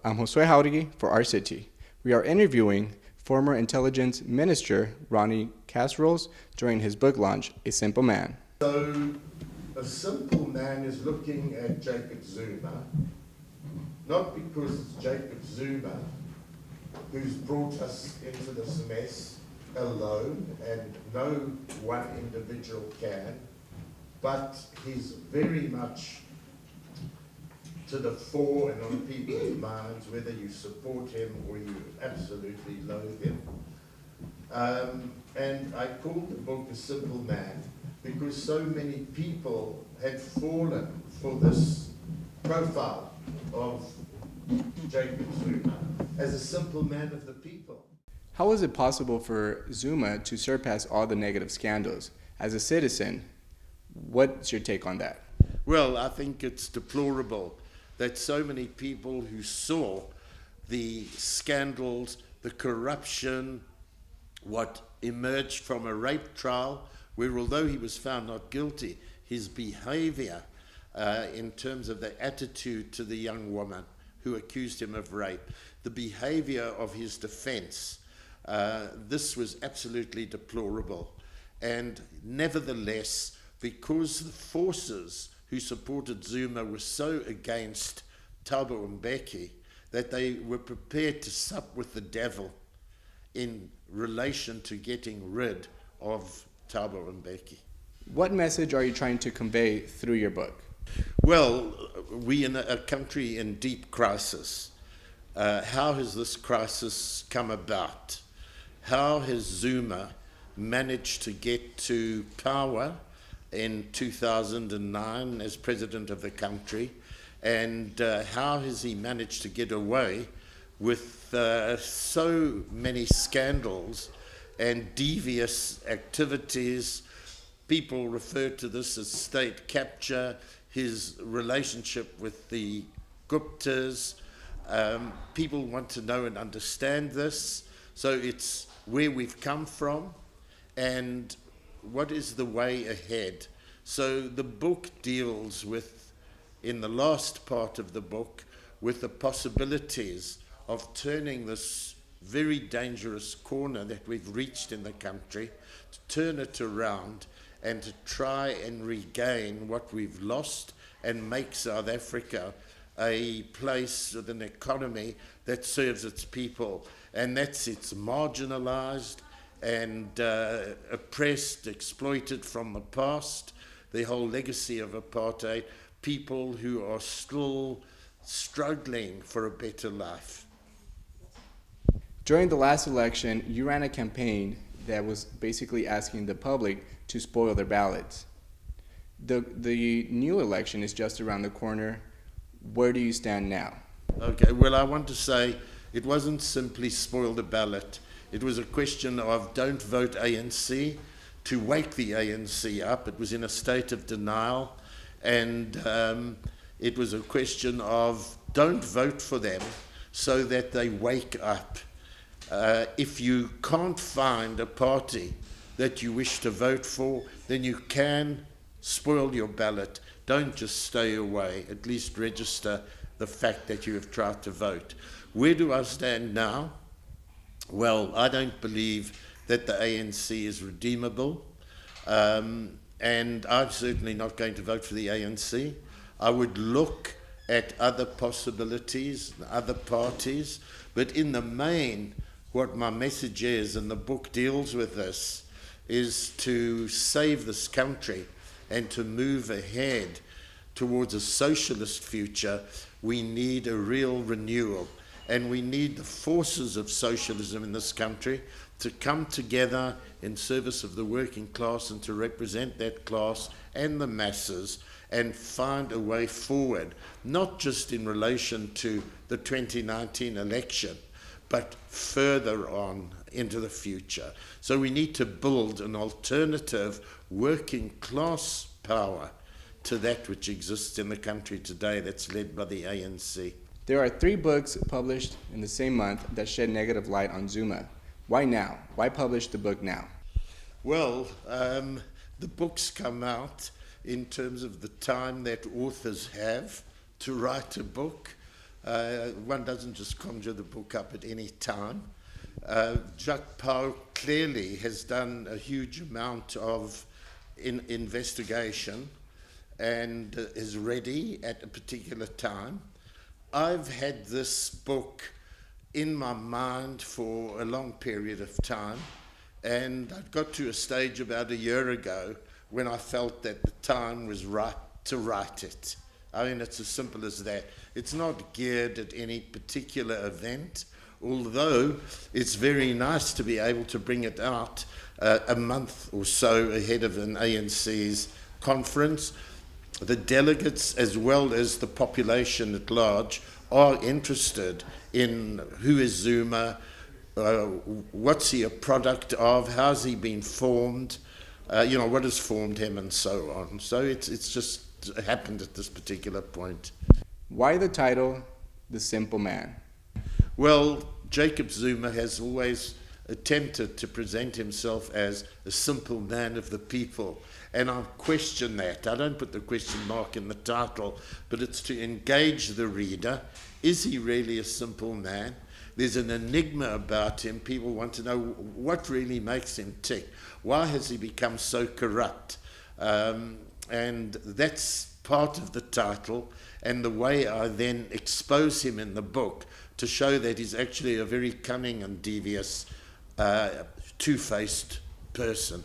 I'm Josue Jauregui for Our City. We are interviewing former Intelligence Minister RONNIE during his book launch, A Simple Man. So, a simple man is looking at Jacob Zuma, not because it's Jacob Zuma who's brought us into this mess alone, and no one individual can, but he's very much to the fore and on people's minds, whether you support him or you absolutely loathe him. And I called the book A Simple Man because so many people had fallen for this profile of Jacob Zuma as a simple man of the people. How was it possible for Zuma to surpass all the negative scandals? As a citizen, what's your take on that? Well, I think it's deplorable that so many people who saw the scandals, the corruption, what emerged from a rape trial, where although he was found not guilty, his behavior in terms of the attitude to the young woman who accused him of rape, the behavior of his defense, this was absolutely deplorable. And nevertheless, because the forces who supported Zuma were so against Thabo Mbeki that they were prepared to sup with the devil in relation to getting rid of Thabo Mbeki. What message are you trying to convey through your book? Well, we in a country in deep crisis. How has this crisis come about? How has Zuma managed to get to power in 2009 as president of the country, and how has he managed to get away with so many scandals and devious activities? People refer to this as state capture, his relationship with the Guptas. People want to know and understand this, so it's where we've come from and what is the way ahead. So the book deals with, in the last part of the book, with the possibilities of turning this very dangerous corner that we've reached in the country, to turn it around and to try and regain what we've lost and make South Africa a place with an economy that serves its people. And that's it's marginalized and oppressed, exploited from the past, the whole legacy of apartheid, people who are still struggling for a better life. During the last election, you ran a campaign that was basically asking the public to spoil their ballots. The new election is just around the corner. Where do you stand now? Okay, well, I want to say it wasn't simply spoil the ballot. It was a question of don't vote ANC, to wake the ANC up. It was in a state of denial, and it was a question of don't vote for them so that they wake up. If you can't find a party that you wish to vote for, then you can spoil your ballot. Don't just stay away. At least register the fact that you have tried to vote. Where do I stand now? Well, I don't believe that the ANC is redeemable, and I'm certainly not going to vote for the ANC. I would look at other possibilities, other parties, but in the main, what my message is, and the book deals with this, is to save this country and to move ahead towards a socialist future. We need a real renewal. And we need the forces of socialism in this country to come together in service of the working class and to represent that class and the masses and find a way forward, not just in relation to the 2019 election, but further on into the future. So we need to build an alternative working class power to that which exists in the country today that's led by the ANC. There are 3 books published in the same month that shed negative light on Zuma. Why now? Why publish the book now? Well, the books come out in terms of the time that authors have to write a book. One doesn't just conjure the book up at any time. Jacques Pau clearly has done a huge amount of investigation and is ready at a particular time. I've had this book in my mind for a long period of time, and I got to a stage about a year ago when I felt that the time was right to write it. I mean, it's as simple as that. It's not geared at any particular event, although it's very nice to be able to bring it out a month or so ahead of an ANC's conference. The delegates, as well as the population at large, are interested in who is Zuma, what's he a product of, how's he been formed, what has formed him, and so on. So it's just happened at this particular point. Why the title, The Simple Man? Well, Jacob Zuma has always attempted to present himself as a simple man of the people, and I question that. I don't put the question mark in the title, but it's to engage the reader. Is he really a simple man? There's an enigma about him. People want to know what really makes him tick. Why has he become so corrupt? And that's part of the title, and the way I then expose him in the book to show that he's actually a very cunning and devious, two-faced person.